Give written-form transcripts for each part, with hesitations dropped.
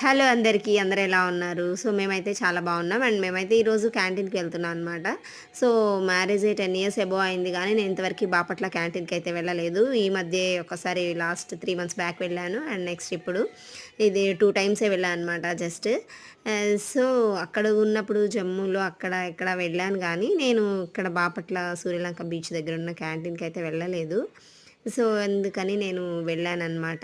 Hello అందరికీ. అందరూ ఎలా ఉన్నారు? సో, మేమైతే చాలా బాగున్నాం. అండ్ మేమైతే ఈరోజు క్యాంటీన్‌కి వెళ్తున్నాం అనమాట. సో, మ్యారేజ్ అయ్యి 10 ఇయర్స్ అబోవ్ అయింది గానీ, నేను ఇంతవరకు బాపట్ల క్యాంటీన్‌కి అయితే వెళ్ళలేదు. ఈ మధ్యే ఒకసారి లాస్ట్ 3 మంత్స్ బ్యాక్ వెళ్ళాను. అండ్ నెక్స్ట్ ఇప్పుడు ఇది 2 టైమ్సే వెళ్ళాను అనమాట జస్ట్. సో, అక్కడ ఉన్నప్పుడు జమ్మూలో అక్కడ ఇక్కడ వెళ్ళాను గానీ, నేను ఇక్కడ బాపట్ల సూర్యలంక బీచ్ దగ్గర ఉన్న క్యాంటీన్‌కి అయితే వెళ్ళలేదు. సో, అందుకని నేను వెళ్ళాననమాట.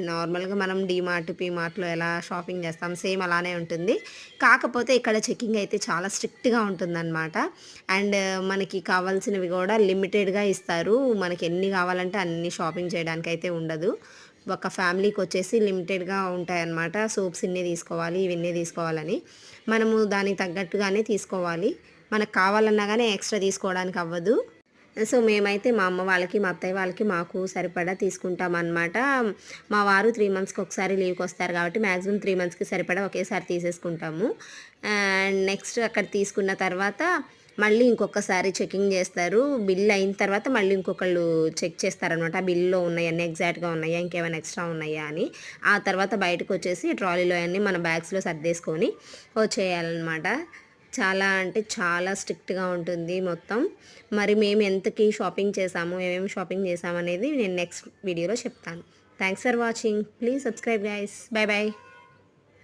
నార్మల్‌గా మనం డీమార్ట్, పీమార్ట్‌లో ఎలా షాపింగ్ చేస్తాం సేమ్ అలానే ఉంటుంది. కాకపోతే ఇక్కడ చెకింగ్ అయితే చాలా స్ట్రిక్ట్‌గా ఉంటుందనమాట. అండ్ మనకి కావాల్సినవి గూడా లిమిటెడ్‌గా ఇస్తారు. మనకి ఎన్ని కావాలంటే అన్ని షాపింగ్ చేయడానికైతే ఉండదు. ఒక ఫ్యామిలీకొచ్చేసి లిమిటెడ్‌గా ఉంటాయన్నమాట. సోప్స్ ఇన్ని తీసుకోవాలి, ఇవన్నీ తీసుకోవాలని. మనము దానికి తగ్గట్టుగానే తీసుకోవాలి. మనకు కావాలన్నా గానీ ఎక్స్‌ట్రా తీసుకోవడానికి అవ్వదు. సో, మేమైతే మా అమ్మ వాళ్ళకి, మా అత్తయ్య వాళ్ళకి, మాకు సరిపడా తీసుకుంటామనమాట. మా వారు 3 మంత్స్‌కి ఒకసారి లీవ్‌కొస్తారు కాబట్టి మాక్సిమం 3 మంత్స్‌కి సరిపడా ఒకేసారి తీసేసుకుంటాము. అండ్ నెక్స్ట్ అక్కడ తీసుకున్న తర్వాత మళ్ళీ ఇంకొకసారి చెకింగ్ చేస్తారు. బిల్ అయిన తర్వాత మళ్ళీ ఇంకొకళ్ళు చెక్ చేస్తారనమాట. ఆ బిల్‌లో ఉన్నయన్నీ ఎగ్జాక్ట్‌గా ఉన్నాయా? ఇంకేమైనా ఎక్స్‌ట్రా ఉన్నాయా అని. ఆ తర్వాత బయటకొచ్చేసి ట్రాలీలో అన్నీ మన బ్యాగ్స్‌లో సర్దేసుకొని వచ్చేయాలనమాట. చాలా అంటే చాలా స్ట్రిక్ట్‌గా ఉంటుంది మొత్తం. మరి మేము ఎంతకి షాపింగ్ చేశాము, ఏమేమి షాపింగ్ చేశామనేది నేను నెక్స్ట్ వీడియోలో చెప్తాను. Thanks for watching. Please subscribe guys. By by.